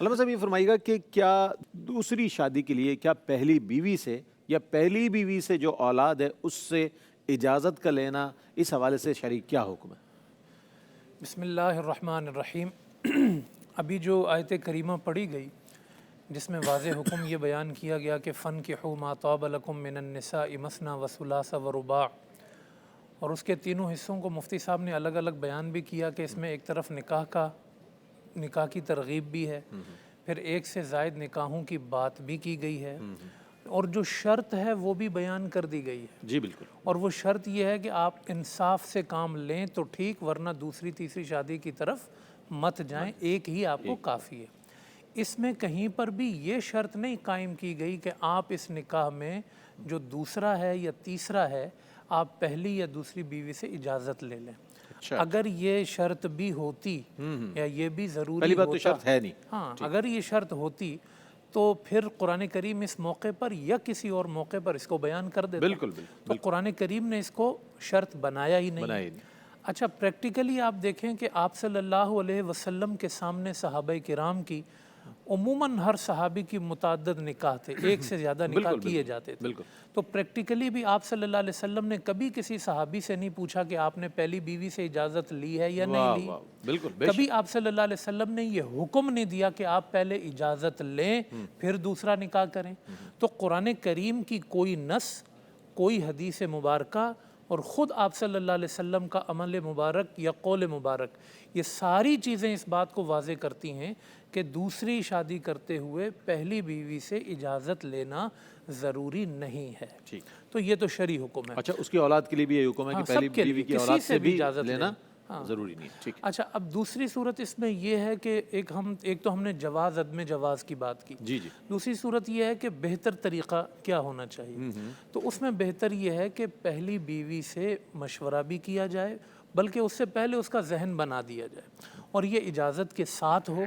علامہ صاحب یہ فرمائیے گا کہ کیا دوسری شادی کے لیے کیا پہلی بیوی سے یا پہلی بیوی سے جو اولاد ہے اس سے اجازت کا لینا، اس حوالے سے شرعی کیا حکم ہے؟ بسم اللہ الرحمن الرحیم۔ ابھی جو آیت کریمہ پڑھی گئی جس میں واضح حکم یہ بیان کیا گیا کہ فَانْكِحُوا مَا طَابَ لَكُم مِّنَ النِّسَاءِ مَثْنَىٰ وَثُلَاثَ وَرُبَاع، اور اس کے تینوں حصوں کو مفتی صاحب نے الگ الگ بیان بھی کیا کہ اس میں ایک طرف نکاح کی ترغیب بھی ہے، پھر ایک سے زائد نکاحوں کی بات بھی کی گئی ہے، اور جو شرط ہے وہ بھی بیان کر دی گئی ہے۔ جی بالکل۔ اور وہ شرط یہ ہے کہ آپ انصاف سے کام لیں تو ٹھیک، ورنہ دوسری تیسری شادی کی طرف مت جائیں، ایک ہی آپ کو کافی ہے۔ اس میں کہیں پر بھی یہ شرط نہیں قائم کی گئی کہ آپ اس نکاح میں جو دوسرا ہے یا تیسرا ہے آپ پہلی یا دوسری بیوی سے اجازت لے لیں۔ اگر یہ شرط بھی ہوتی یا یہ بھی ضروری پہلی بات تو ہوتا، شرط ہے نہیں، ہاں اگر یہ شرط ہوتی تو پھر قرآن کریم اس موقع پر یا کسی اور موقع پر اس کو بیان کر دیتا۔ بالکل تو قرآن کریم نے اس کو شرط بنایا ہی نہیں۔ اچھا پریکٹیکلی آپ دیکھیں کہ آپ صلی اللہ علیہ وسلم کے سامنے صحابہ کرام کی عموماً ہر صحابی کی متعدد نکاح تھے، ایک سے زیادہ نکاح کیے جاتے تھے، تو پریکٹیکلی بھی آپ صلی اللہ علیہ وسلم نے کبھی کسی صحابی سے نہیں پوچھا کہ آپ نے پہلی بیوی سے اجازت لی ہے یا نہیں لی۔ کبھی آپ صلی اللہ علیہ وسلم نے یہ حکم نہیں دیا کہ آپ پہلے اجازت لیں پھر دوسرا نکاح کریں۔ تو قرآن کریم کی کوئی نص، کوئی حدیث مبارکہ اور خود آپ صلی اللہ علیہ وسلم کا عمل مبارک یا قول مبارک، یہ ساری چیزیں اس بات کو واضح کرتی ہیں کہ دوسری شادی کرتے ہوئے پہلی بیوی سے اجازت لینا ضروری نہیں ہے۔ تو یہ تو شرعی حکم ہے۔ اچھا اس کی اولاد کے لیے بھی یہ حکم ہے کہ پہلی بیوی کی اولاد سے بھی اجازت لینا ضروری نہیں ہے۔ اچھا اب دوسری صورت اس میں یہ ہے کہ ایک تو ہم نے جواز عدم جواز کی بات کی، دوسری صورت یہ ہے کہ بہتر طریقہ کیا ہونا چاہیے۔ تو اس میں بہتر یہ ہے کہ پہلی بیوی سے مشورہ بھی کیا جائے، بلکہ اس سے پہلے اس کا ذہن بنا دیا جائے، اور یہ اجازت کے ساتھ ہو،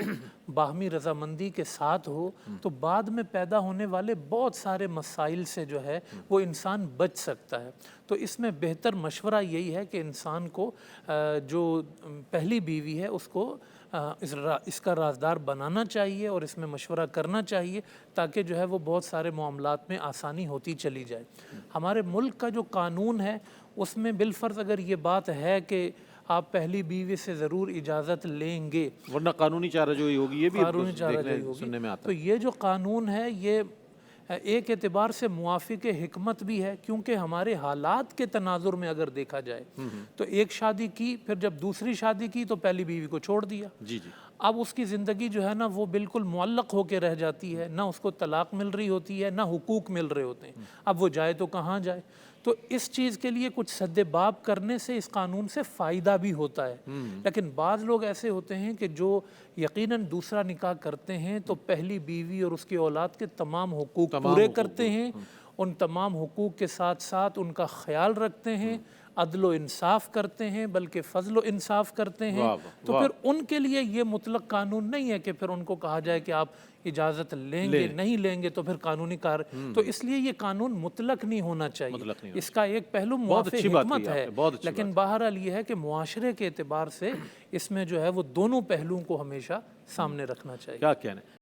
باہمی رضامندی کے ساتھ ہو، تو بعد میں پیدا ہونے والے بہت سارے مسائل سے جو ہے وہ انسان بچ سکتا ہے۔ تو اس میں بہتر مشورہ یہی ہے کہ انسان کو جو پہلی بیوی ہے اس کو اس کا رازدار بنانا چاہیے اور اس میں مشورہ کرنا چاہیے، تاکہ جو ہے وہ بہت سارے معاملات میں آسانی ہوتی چلی جائے۔ ہمارے ملک کا جو قانون ہے اس میں بالفرض اگر یہ بات ہے کہ آپ پہلی بیوی سے ضرور اجازت لیں گے، ورنہ قانونی چارہ جوئی ہوگی، یہ بھی قانونی چارہ جوئی ہوگی، سننے میں آتا تو یہ جو قانون ہے یہ ایک اعتبار سے موافق حکمت بھی ہے، کیونکہ ہمارے حالات کے تناظر میں اگر دیکھا جائے تو ایک شادی کی، پھر جب دوسری شادی کی تو پہلی بیوی کو چھوڑ دیا، اب اس کی زندگی جو ہے نا وہ بالکل معلق ہو کے رہ جاتی ہے، نہ اس کو طلاق مل رہی ہوتی ہے نہ حقوق مل رہے ہوتے ہیں، اب وہ جائے تو کہاں جائے۔ تو اس چیز کے لیے کچھ سد باب کرنے سے اس قانون سے فائدہ بھی ہوتا ہے، لیکن بعض لوگ ایسے ہوتے ہیں کہ جو یقیناً دوسرا نکاح کرتے ہیں تو پہلی بیوی اور اس کی اولاد کے تمام حقوق پورے کرتے ہیں، ان تمام حقوق کے ساتھ ساتھ ان کا خیال رکھتے ہیں، عدل و انصاف کرتے ہیں، بلکہ فضل و انصاف کرتے ہیں۔ تو پھر ان کے لیے یہ مطلق قانون نہیں ہے کہ پھر ان کو کہا جائے کہ آپ اجازت لیں گے، نہیں لیں گے تو پھر قانونی تو اس لیے یہ قانون مطلق نہیں ہونا چاہیے، اس کا ایک پہلو موافق حکمت ہے، لیکن بہرحال یہ ہے کہ معاشرے کے اعتبار سے اس میں جو ہے وہ دونوں پہلوؤں کو ہمیشہ سامنے رکھنا چاہیے۔ کیا کہنا ہے؟